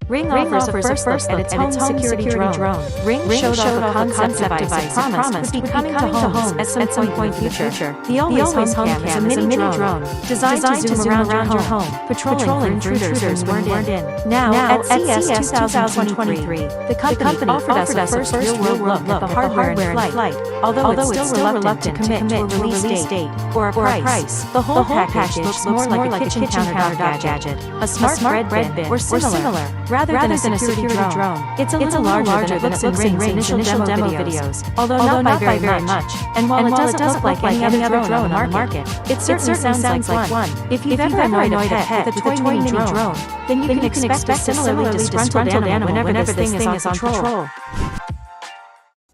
Ring offers a first look at its home security drone. Ring showed off a concept device it promised would be coming to homes at some point in the future. The Always Home Cam is a mini drone designed to zoom around your home, patrolling for intruders when you weren't in. Now, at CES 2023, the company offered us a first real-world look at the hardware in flight, although it's still reluctant to commit to a release date or a price. The whole package looks more like a kitchen countertop gadget, a smart bread bin, or similar, rather than a security drone. It's a little larger than it looks in Ring's initial demo videos, although not by very much. And while it doesn't look like any other drone on the market, it certainly sounds like one. If you've ever annoyed a pet with a toy mini drone, then you can expect a similarly disgruntled animal whenever this thing is on patrol.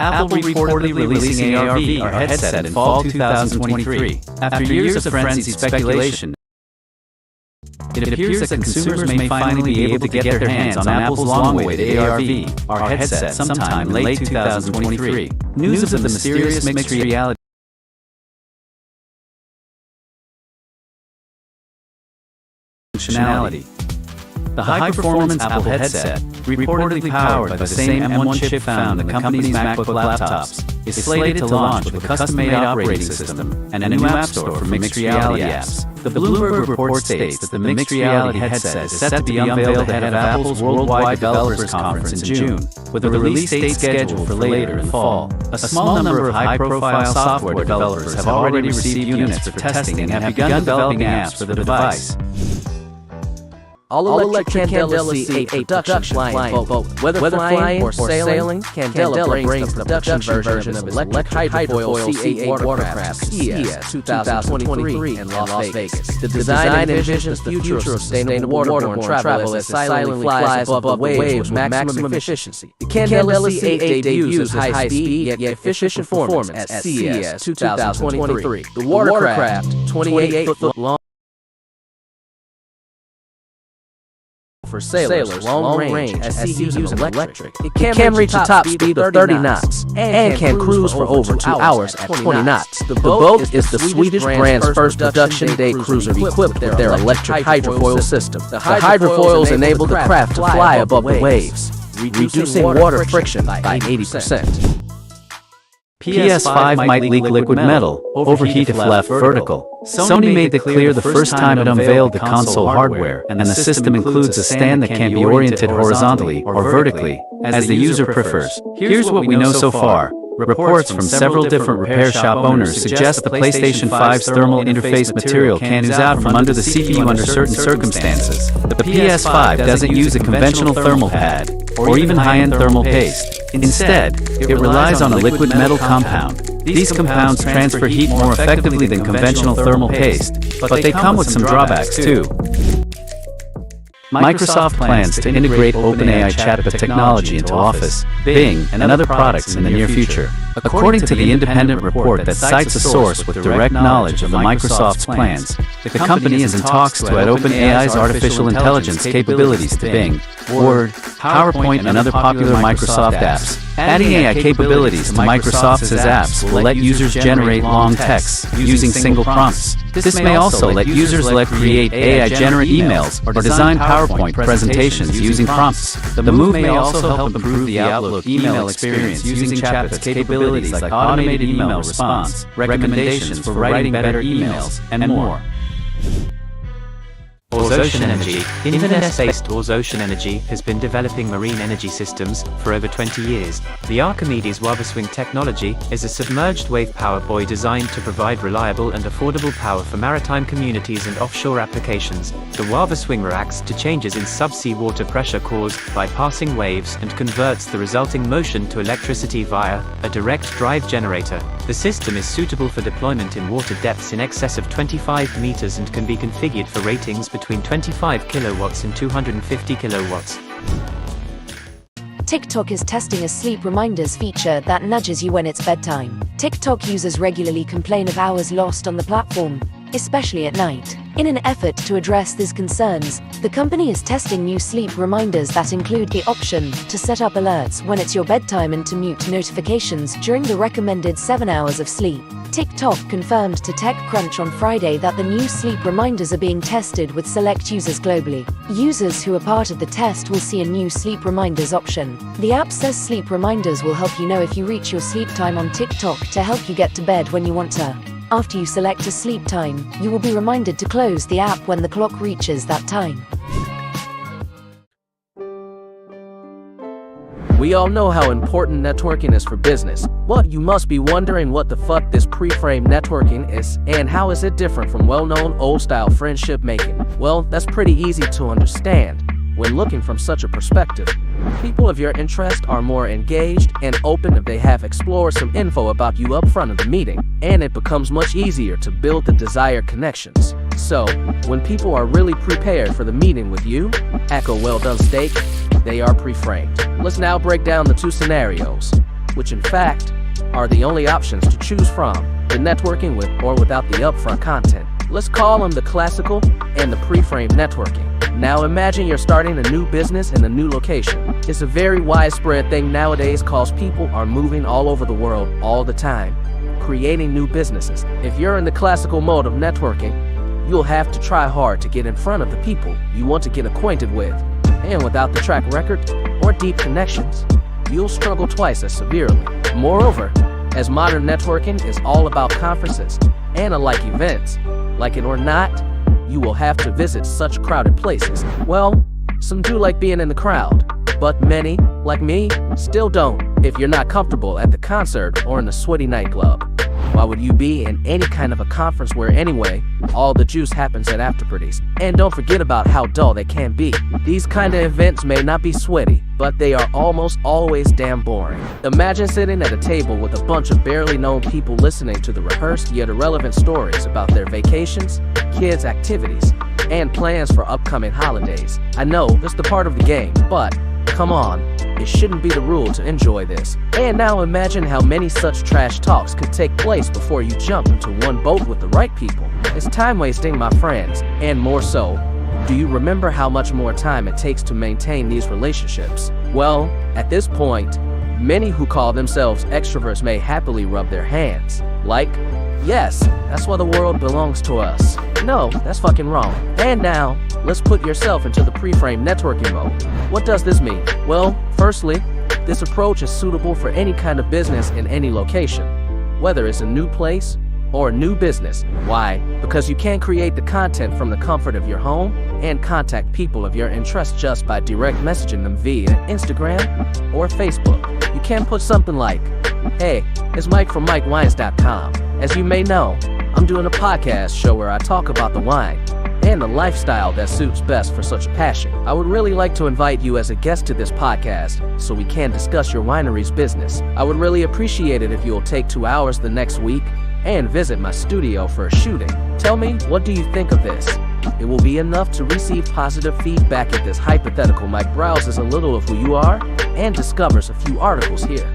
Apple reportedly releasing AR/VR headset in fall 2023. After years of frenzied speculation, it appears that consumers may finally be able to get their hands on Apple's long-awaited AR/VR headset sometime late 2023. News of the mysterious mixed reality functionality. The high-performance Apple headset, reportedly powered by the same M1 chip found in the company's MacBook laptops, is slated to launch with a custom-made operating system and a new app store for mixed reality apps. The Bloomberg report states that the mixed reality headset is set to be unveiled ahead of Apple's Worldwide Developers Conference in June, with a release date scheduled for later in the fall. A small number of high-profile software developers have already received units for testing and have begun developing apps for the device. All-electric Candela C8 production flying boat. Whether flying or sailing, Candela brings the production version of electric hydrofoil C8 watercraft CES 2023 in Las Vegas. The design envisions the future of sustainable waterborne travel as it silently flies above the waves with maximum efficiency. The Candela C8 debuts high-speed yet efficient performance at CES 2023. The watercraft, 28-foot long, for sailors, long range at sea using electric. It can reach a top speed of 30 knots and can cruise for over 2 hours at 20 knots. The boat is the Swedish brand's first production day cruiser equipped with their electric hydrofoil system. The hydrofoils enable the craft to fly above the waves, reducing water friction by 80%. PS5 might leak liquid metal, overheat if left vertical. Sony made it clear the first time it unveiled the console hardware, and the system includes a stand that can be oriented horizontally or vertically, as the user prefers. Here's what we know so far. Reports from several different repair shop owners suggest the PlayStation 5's thermal interface material can ooze out from under the CPU under certain circumstances. The PS5 doesn't use a conventional thermal pad, or even high-end thermal paste. Instead, it relies on a liquid metal compound. These compounds transfer heat more effectively than conventional thermal paste, but they come with some drawbacks too. Microsoft plans to integrate OpenAI chatbot technology into Office, Bing, and other products in the near future. According to the independent report that cites a source with direct knowledge of Microsoft's plans, the company is in talks to add OpenAI's artificial intelligence capabilities to Bing, Word, PowerPoint, and other popular Microsoft apps. Adding AI capabilities to Microsoft's apps will let users generate long texts using single prompts. This may also let users create AI-generated emails or design PowerPoint presentations using prompts. The move may also help improve the Outlook email experience using chatbot's capabilities like automated email response, recommendations for writing better emails, and more. Ocean Energy. Inverness-based Ocean Energy has been developing marine energy systems for over 20 years. The Archimedes WaveSwing technology is a submerged wave power buoy designed to provide reliable and affordable power for maritime communities and offshore applications. The WaveSwing reacts to changes in subsea water pressure caused by passing waves and converts the resulting motion to electricity via a direct drive generator. The system is suitable for deployment in water depths in excess of 25 meters and can be configured for ratings between 25 kilowatts and 250 kilowatts. TikTok is testing a sleep reminders feature that nudges you when it's bedtime. TikTok users regularly complain of hours lost on the platform, especially at night. In an effort to address these concerns, the company is testing new sleep reminders that include the option to set up alerts when it's your bedtime and to mute notifications during the recommended 7 hours of sleep. TikTok confirmed to TechCrunch on Friday that the new sleep reminders are being tested with select users globally. Users who are part of the test will see a new sleep reminders option. The app says sleep reminders will help you know if you reach your sleep time on TikTok to help you get to bed when you want to. After you select a sleep time, you will be reminded to close the app when the clock reaches that time. We all know how important networking is for business, but you must be wondering what the fuck this pre-frame networking is and how is it different from well-known old-style friendship making. Well, that's pretty easy to understand when looking from such a perspective. People of your interest are more engaged and open if they have explored some info about you up front of the meeting, and it becomes much easier to build the desired connections. So, when people are really prepared for the meeting with you, echo well done steak, they are pre-framed. Let's now break down the two scenarios, which in fact are the only options to choose from, the networking with or without the upfront content. Let's call them the classical and the pre-framed networking. Now imagine you're starting a new business in a new location. It's a very widespread thing nowadays cause people are moving all over the world all the time, creating new businesses. If you're in the classical mode of networking, you'll have to try hard to get in front of the people you want to get acquainted with. And without the track record or deep connections, you'll struggle twice as severely. Moreover, as modern networking is all about conferences and alike events, like it or not, you will have to visit such crowded places. Well, some do like being in the crowd, but many, like me, still don't if you're not comfortable at the concert or in a sweaty nightclub. Why would you be in any kind of a conference where anyway, all the juice happens at afterparties? And don't forget about how dull they can be. These kind of events may not be sweaty, but they are almost always damn boring. Imagine sitting at a table with a bunch of barely known people listening to the rehearsed yet irrelevant stories about their vacations, kids' activities, and plans for upcoming holidays. I know, it's the part of the game, but come on, it shouldn't be the rule to enjoy this. And now imagine how many such trash talks could take place before you jump into one boat with the right people. It's time wasting, my friends, and more so, do you remember how much more time it takes to maintain these relationships? Well, at this point, many who call themselves extroverts may happily rub their hands. Like, yes, that's why the world belongs to us. No, that's fucking wrong. And now, let's put yourself into the pre-frame networking mode. What does this mean? Well, firstly, this approach is suitable for any kind of business in any location, whether it's a new place or a new business. Why? Because you can create the content from the comfort of your home and contact people of your interest just by direct messaging them via Instagram or Facebook. You can put something like, "Hey, it's Mike from MikeWines.com. As you may know, I'm doing a podcast show where I talk about the wine and the lifestyle that suits best for such a passion. I would really like to invite you as a guest to this podcast so we can discuss your winery's business. I would really appreciate it if you'll take 2 hours the next week and visit my studio for a shooting. Tell me, what do you think of this?" It will be enough to receive positive feedback if this hypothetical Mike browses a little of who you are and discovers a few articles here,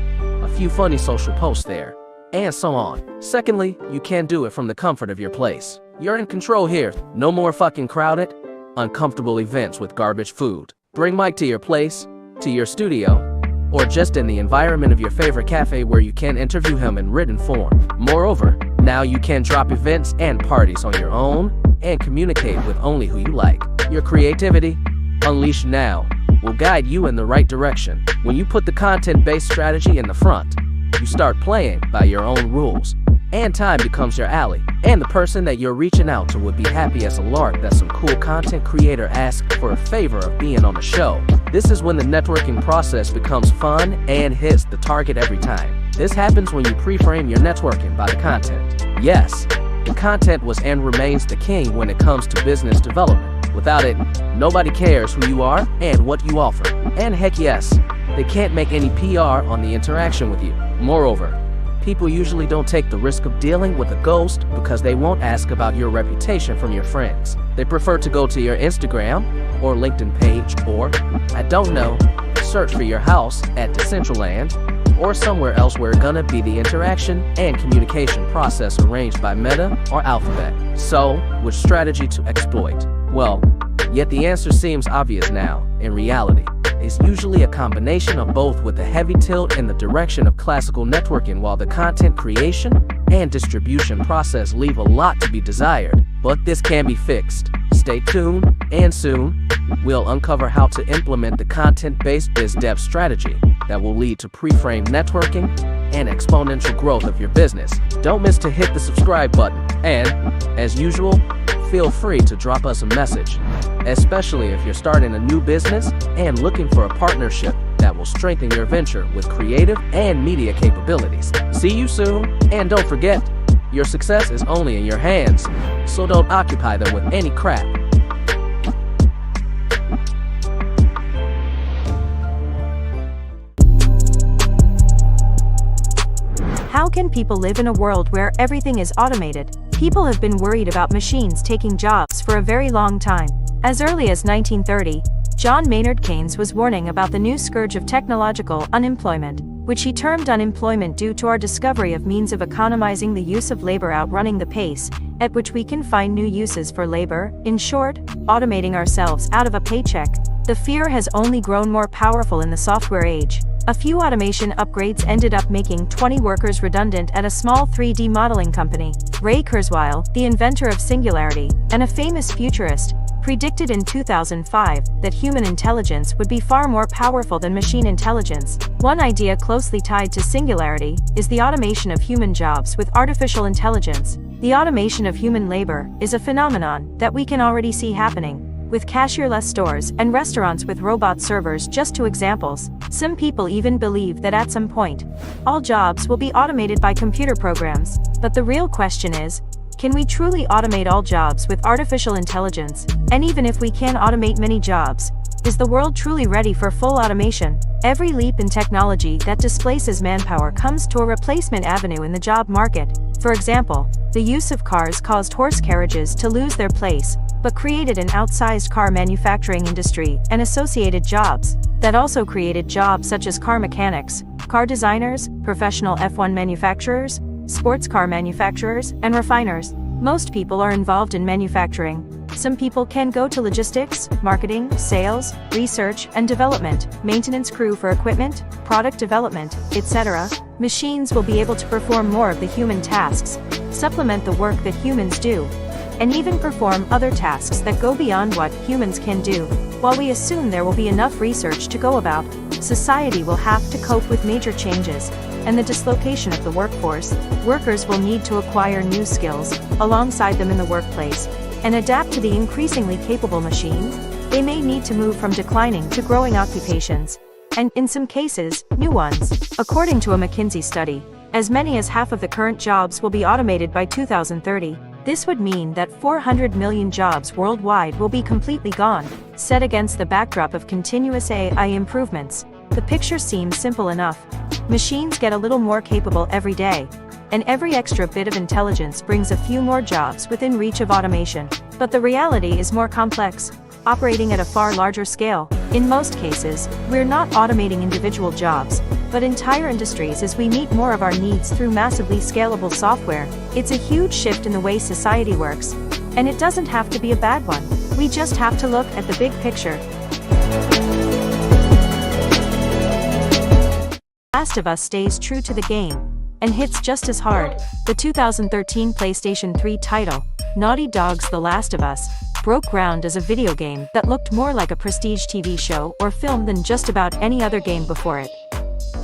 a few funny social posts there, and so on. Secondly, you can do it from the comfort of your place. You're in control here. No more fucking crowded, uncomfortable events with garbage food. Bring Mike to your place, to your studio, or just in the environment of your favorite cafe where you can interview him in written form. Moreover, now you can drop events and parties on your own and communicate with only who you like. Your creativity, unleashed now, will guide you in the right direction. When you put the content-based strategy in the front, you start playing by your own rules, and time becomes your ally. And the person that you're reaching out to would be happy as a lark that some cool content creator asked for a favor of being on the show. This is when the networking process becomes fun and hits the target every time. This happens when you pre-frame your networking by the content. Yes, the content was and remains the king when it comes to business development. Without it, nobody cares who you are and what you offer. And heck yes, they can't make any PR on the interaction with you. Moreover, people usually don't take the risk of dealing with a ghost because they won't ask about your reputation from your friends. They prefer to go to your Instagram or LinkedIn page or, I don't know, search for your house at Decentraland or somewhere else where gonna be the interaction and communication process arranged by Meta or Alphabet. So, which strategy to exploit? Well, yet the answer seems obvious now. In reality, is usually a combination of both, with a heavy tilt in the direction of classical networking, while the content creation and distribution process leave a lot to be desired. But this can be fixed. Stay tuned, and soon, we'll uncover how to implement the content-based biz dev strategy that will lead to pre-frame networking and exponential growth of your business. Don't miss to hit the subscribe button, and, as usual, feel free to drop us a message, especially if you're starting a new business and looking for a partnership that will strengthen your venture with creative and media capabilities. See you soon, and don't forget, your success is only in your hands, so don't occupy them with any crap. How can people live in a world where everything is automated? People have been worried about machines taking jobs for a very long time. As early as 1930, John Maynard Keynes was warning about the new scourge of technological unemployment, which he termed unemployment due to our discovery of means of economizing the use of labor outrunning the pace at which we can find new uses for labor. In short, automating ourselves out of a paycheck. The fear has only grown more powerful in the software age. A few automation upgrades ended up making 20 workers redundant at a small 3D modeling company. Ray Kurzweil, the inventor of singularity, and a famous futurist, predicted in 2005 that human intelligence would be far more powerful than machine intelligence. One idea closely tied to singularity is the automation of human jobs with artificial intelligence. The automation of human labor is a phenomenon that we can already see happening, with cashierless stores and restaurants with robot servers, just two examples. Some people even believe that at some point, all jobs will be automated by computer programs. But the real question is, can we truly automate all jobs with artificial intelligence? And even if we can automate many jobs, is the world truly ready for full automation? Every leap in technology that displaces manpower comes to a replacement avenue in the job market. For example, the use of cars caused horse carriages to lose their place, but created an outsized car manufacturing industry and associated jobs that also created jobs such as car mechanics, car designers, professional F1 manufacturers, sports car manufacturers, and refiners. Most people are involved in manufacturing. Some people can go to logistics, marketing, sales, research and development, maintenance crew for equipment, product development, etc. Machines will be able to perform more of the human tasks, supplement the work that humans do, and even perform other tasks that go beyond what humans can do. While we assume there will be enough research to go about, society will have to cope with major changes and the dislocation of the workforce. Workers will need to acquire new skills alongside them in the workplace and adapt to the increasingly capable machines. They may need to move from declining to growing occupations, and in some cases, new ones. According to a McKinsey study, as many as half of the current jobs will be automated by 2030. This would mean that 400 million jobs worldwide will be completely gone. Set against the backdrop of continuous AI improvements, the picture seems simple enough. Machines get a little more capable every day, and every extra bit of intelligence brings a few more jobs within reach of automation. But the reality is more complex, operating at a far larger scale. In most cases, we're not automating individual jobs, but entire industries as we meet more of our needs through massively scalable software. It's a huge shift in the way society works, and it doesn't have to be a bad one. We just have to look at the big picture. Last of Us stays true to the game and hits just as hard. The 2013 PlayStation 3 title, Naughty Dog's The Last of Us, broke ground as a video game that looked more like a prestige TV show or film than just about any other game before it.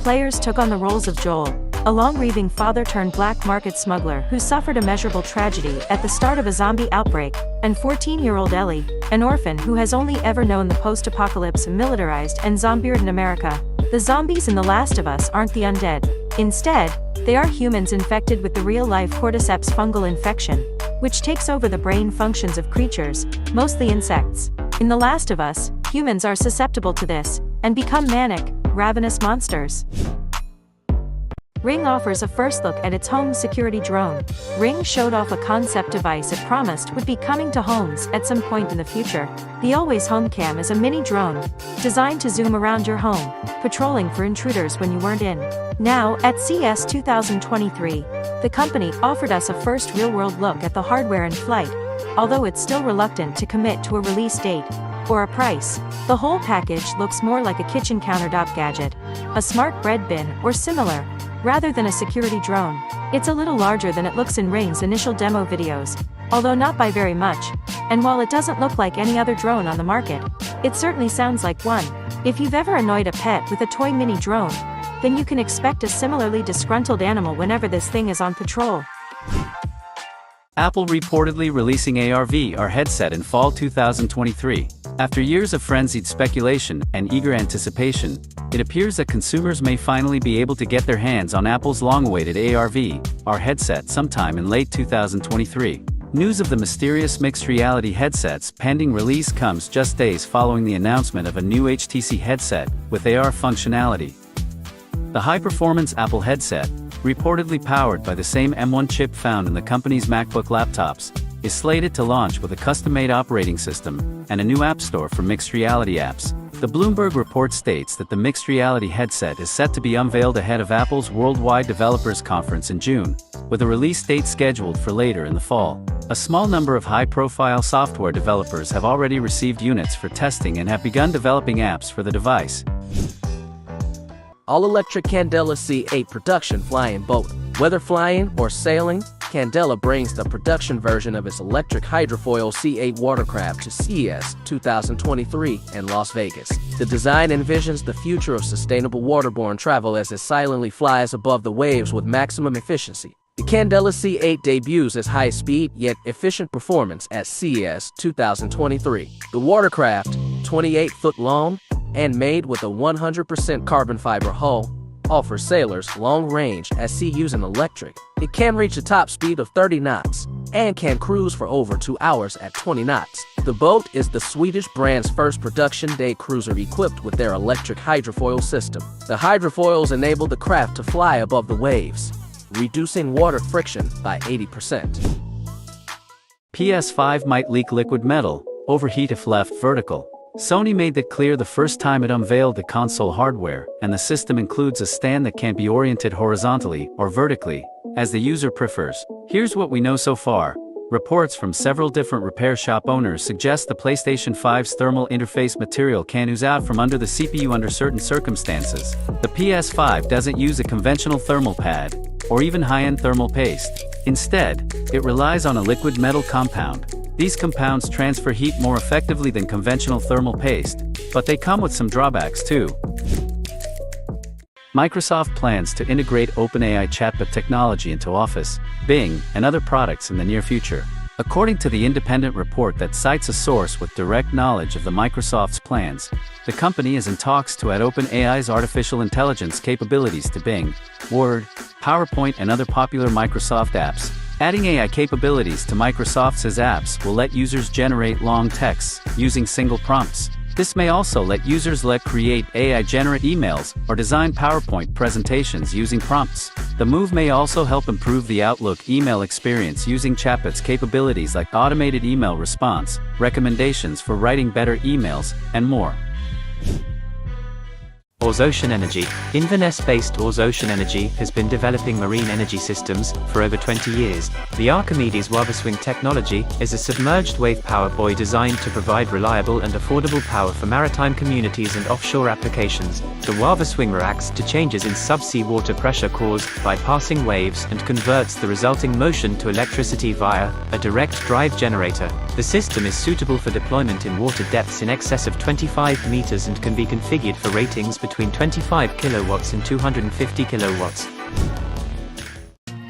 Players took on the roles of Joel, a long-grieving father-turned-black market smuggler who suffered a measurable tragedy at the start of a zombie outbreak, and 14-year-old Ellie, an orphan who has only ever known the post-apocalypse militarized and zombie-ridden America. The zombies in The Last of Us aren't the undead. Instead, they are humans infected with the real-life cordyceps fungal infection, which takes over the brain functions of creatures, mostly insects. In The Last of Us, humans are susceptible to this, and become manic, ravenous monsters. Ring offers a first look at its home security drone. Ring showed off a concept device it promised would be coming to homes at some point in the future. The Always Home Cam is a mini drone, designed to zoom around your home, patrolling for intruders when you weren't in. Now, at CES 2023, the company offered us a first real-world look at the hardware in flight, although it's still reluctant to commit to a release date. or a price. The whole package looks more like a kitchen countertop gadget, a smart bread bin, or similar, rather than a security drone. It's a little larger than it looks in Ring's initial demo videos, although not by very much, and while it doesn't look like any other drone on the market, it certainly sounds like one. If you've ever annoyed a pet with a toy mini drone, then you can expect a similarly disgruntled animal whenever this thing is on patrol. Apple reportedly releasing AR/VR headset in fall 2023. After years of frenzied speculation and eager anticipation, it appears that consumers may finally be able to get their hands on Apple's long-awaited AR/VR headset sometime in late 2023. News of the mysterious mixed reality headset's pending release comes just days following the announcement of a new HTC headset with AR functionality. The high-performance Apple headset, reportedly powered by the same M1 chip found in the company's MacBook laptops, is slated to launch with a custom-made operating system and a new app store for mixed reality apps. The Bloomberg report states that the mixed reality headset is set to be unveiled ahead of Apple's Worldwide Developers Conference in June, with a release date scheduled for later in the fall. A small number of high-profile software developers have already received units for testing and have begun developing apps for the device. All-electric Candela C8 production flying boat. Whether flying or sailing, Candela brings the production version of its electric hydrofoil C8 watercraft to CES 2023 in Las Vegas. The design envisions the future of sustainable waterborne travel as it silently flies above the waves with maximum efficiency. The Candela C8 debuts as high-speed yet efficient performance at CES 2023. The watercraft, 28-foot long, and made with a 100% carbon fiber hull, offers sailors long range at sea using electric. It can reach a top speed of 30 knots and can cruise for over 2 hours at 20 knots. The boat is the Swedish brand's first production day cruiser equipped with their electric hydrofoil system. The hydrofoils enable the craft to fly above the waves, reducing water friction by 80%. PS5 might leak liquid metal, overheat if left vertical. Sony made that clear the first time it unveiled the console hardware, and the system includes a stand that can be oriented horizontally or vertically, as the user prefers. Here's what we know so far. Reports from several different repair shop owners suggest the PlayStation 5's thermal interface material can ooze out from under the CPU under certain circumstances. The PS5 doesn't use a conventional thermal pad, or even high-end thermal paste. Instead, it relies on a liquid metal compound. These compounds transfer heat more effectively than conventional thermal paste, but they come with some drawbacks too. Microsoft plans to integrate OpenAI chatbot technology into Office, Bing, and other products in the near future. According to the independent report that cites a source with direct knowledge of Microsoft's plans, the company is in talks to add OpenAI's artificial intelligence capabilities to Bing, Word, PowerPoint, and other popular Microsoft apps. Adding AI capabilities to Microsoft's apps will let users generate long texts using single prompts. This may also let users create AI-generate emails or design PowerPoint presentations using prompts. The move may also help improve the Outlook email experience using chatbot's capabilities like automated email response, recommendations for writing better emails, and more. Oars Ocean Energy. Inverness-based Oars Ocean Energy has been developing marine energy systems for over 20 years. The Archimedes Wavaswing technology is a submerged wave power buoy designed to provide reliable and affordable power for maritime communities and offshore applications. The Wavaswing reacts to changes in subsea water pressure caused by passing waves and converts the resulting motion to electricity via a direct drive generator. The system is suitable for deployment in water depths in excess of 25 meters and can be configured for ratings between 25 kilowatts and 250 kilowatts.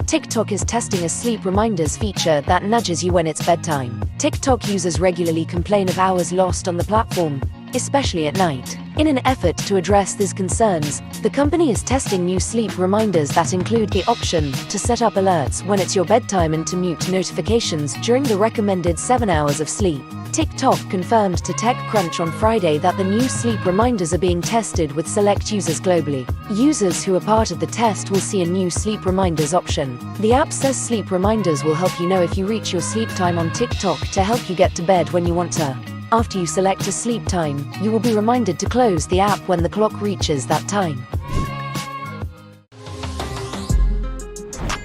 TikTok is testing a sleep reminders feature that nudges you when it's bedtime. TikTok users regularly complain of hours lost on the platform, especially at night. In an effort to address these concerns, the company is testing new sleep reminders that include the option to set up alerts when it's your bedtime and to mute notifications during the recommended 7 hours of sleep. TikTok confirmed to TechCrunch on Friday that the new sleep reminders are being tested with select users globally. Users who are part of the test will see a new sleep reminders option. The app says sleep reminders will help you know if you reach your sleep time on TikTok to help you get to bed when you want to. After you select a sleep time, you will be reminded to close the app when the clock reaches that time.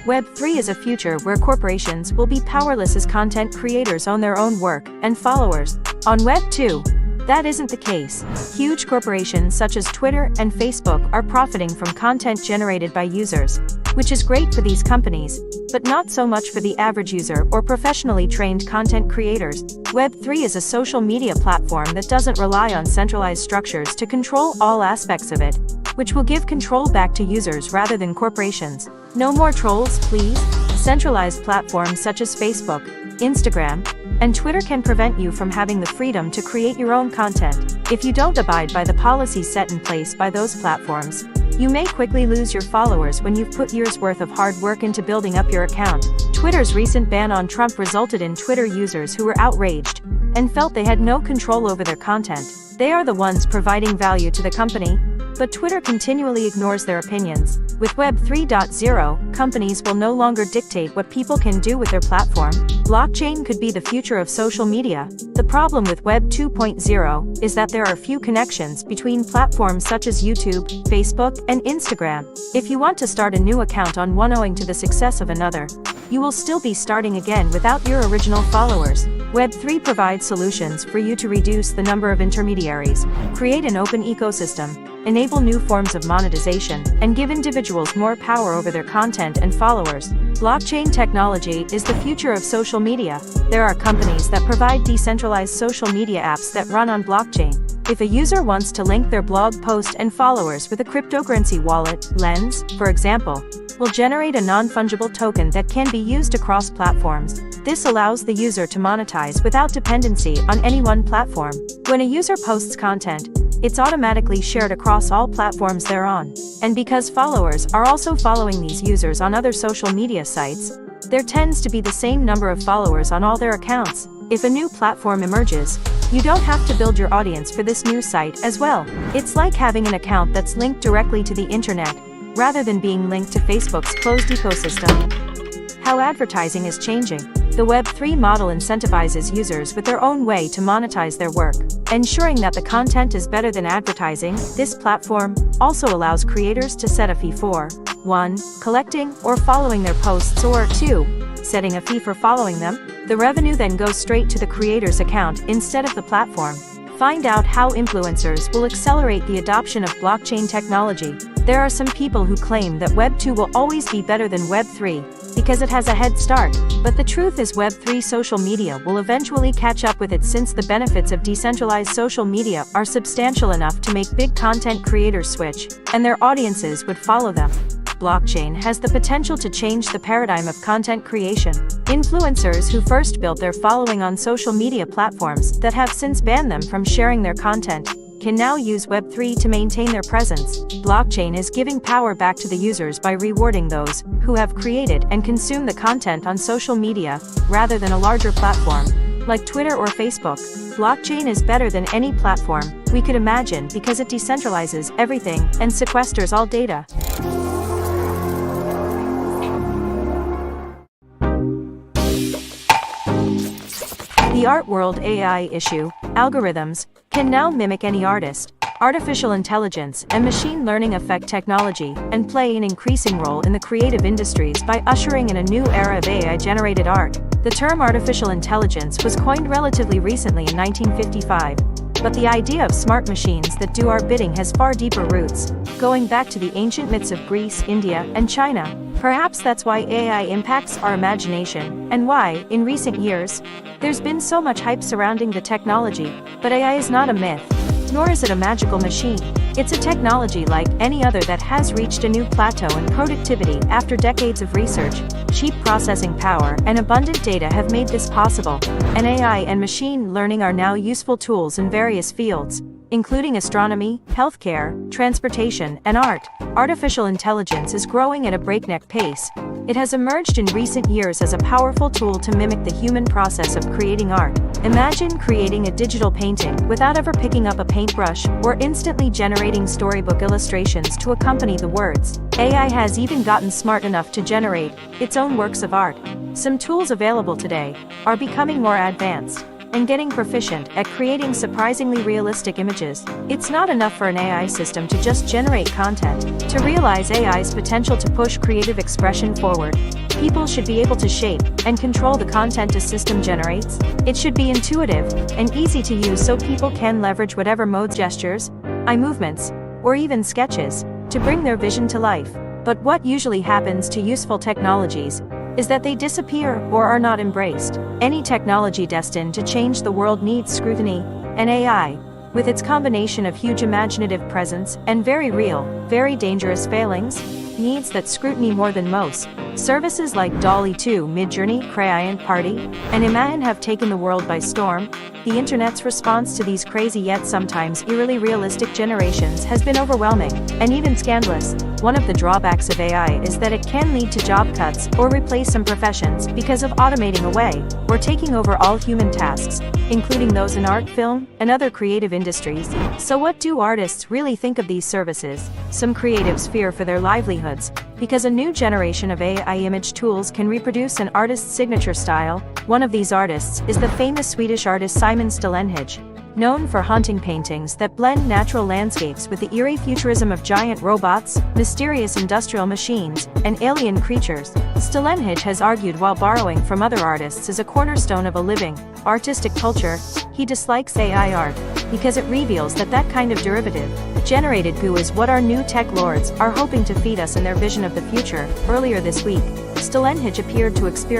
Web3 is a future where corporations will be powerless as content creators own their own work and followers. On Web2, That isn't the case. Huge corporations such as Twitter and Facebook are profiting from content generated by users, which is great for these companies, but not so much for the average user or professionally trained content creators. Web3 is a social media platform that doesn't rely on centralized structures to control all aspects of it, which will give control back to users rather than corporations. No more trolls, please. Centralized platforms such as Facebook, Instagram, and Twitter can prevent you from having the freedom to create your own content. If you don't abide by the policies set in place by those platforms, you may quickly lose your followers when you've put years' worth of hard work into building up your account. Twitter's recent ban on Trump resulted in Twitter users who were outraged and felt they had no control over their content. They are the ones providing value to the company, but Twitter continually ignores their opinions. With Web 3.0, companies will no longer dictate what people can do with their platform. Blockchain could be the future of social media. The problem with Web 2.0 is that there are few connections between platforms such as YouTube, Facebook, and Instagram. If you want to start a new account on one owing to the success of another, you will still be starting again without your original followers. Web 3 provides solutions for you to reduce the number of intermediaries, create an open ecosystem, enable new forms of monetization, and give individuals more power over their content and followers. Blockchain technology is the future of social media. There are companies that provide decentralized social media apps that run on blockchain. If a user wants to link their blog post and followers with a cryptocurrency wallet, Lens, for example, will generate a non-fungible token that can be used across platforms. This allows the user to monetize without dependency on any one platform. When a user posts content, it's automatically shared across all platforms they're on. And because followers are also following these users on other social media sites, there tends to be the same number of followers on all their accounts. If a new platform emerges, you don't have to build your audience for this new site as well. It's like having an account that's linked directly to the internet, rather than being linked to Facebook's closed ecosystem. How advertising is changing. The Web3 model incentivizes users with their own way to monetize their work, ensuring that the content is better than advertising. This platform also allows creators to set a fee for 1. Collecting or following their posts, or 2. Setting a fee for following them. The revenue then goes straight to the creator's account instead of the platform. Find out how influencers will accelerate the adoption of blockchain technology. There are some people who claim that Web 2 will always be better than Web 3 because it has a head start, but the truth is Web 3 social media will eventually catch up with it, since the benefits of decentralized social media are substantial enough to make big content creators switch, and their audiences would follow them. Blockchain has the potential to change the paradigm of content creation. Influencers who first built their following on social media platforms that have since banned them from sharing their content can now use Web 3 to maintain their presence. Blockchain is giving power back to the users by rewarding those who have created and consumed the content on social media, rather than a larger platform, like Twitter or Facebook. Blockchain is better than any platform we could imagine because it decentralizes everything and sequesters all data. The art world AI issue. Algorithms can now mimic any artist. Artificial intelligence and machine learning affect technology and play an increasing role in the creative industries by ushering in a new era of AI-generated art. The term artificial intelligence was coined relatively recently in 1955, but the idea of smart machines that do our bidding has far deeper roots, going back to the ancient myths of Greece, India, and China. Perhaps that's why AI impacts our imagination, and why, in recent years, there's been so much hype surrounding the technology. But AI is not a myth, nor is it a magical machine. It's a technology like any other that has reached a new plateau in productivity after decades of research. Cheap processing power and abundant data have made this possible, and AI and machine learning are now useful tools in various fields, including astronomy, healthcare, transportation, and art. Artificial intelligence is growing at a breakneck pace. It has emerged in recent years as a powerful tool to mimic the human process of creating art. Imagine creating a digital painting without ever picking up a paintbrush, or instantly generating storybook illustrations to accompany the words. AI has even gotten smart enough to generate its own works of art. Some tools available today are becoming more advanced and getting proficient at creating surprisingly realistic images. It's not enough for an AI system to just generate content. To realize AI's potential to push creative expression forward, People should be able to shape and control the content a system generates. It should be intuitive and easy to use so people can leverage whatever modes, gestures, eye movements, or even sketches to bring their vision to life. But what usually happens to useful technologies is that they disappear or are not embraced. Any technology destined to change the world needs scrutiny, and AI, with its combination of huge imaginative presence and very real, very dangerous failings, needs that scrutiny more than most. Services like DALL-E 2, Midjourney, Crayon Party, and Iman have taken the world by storm. The internet's response to these crazy yet sometimes eerily realistic generations has been overwhelming, and even scandalous. One of the drawbacks of AI is that it can lead to job cuts or replace some professions because of automating away or taking over all human tasks, including those in art, film, and other creative industries. So what do artists really think of these services? Some creatives fear for their livelihoods, because a new generation of AI image tools can reproduce an artist's signature style. One of these artists is the famous Swedish artist Simon Stellenhage, known for haunting paintings that blend natural landscapes with the eerie futurism of giant robots, mysterious industrial machines, and alien creatures. Stellenhage has argued while borrowing from other artists is a cornerstone of a living, artistic culture. He dislikes AI art because it reveals that kind of derivative, generated goo is what our new tech lords are hoping to feed us in their vision of the future. Earlier this week, Stellenhage appeared to experience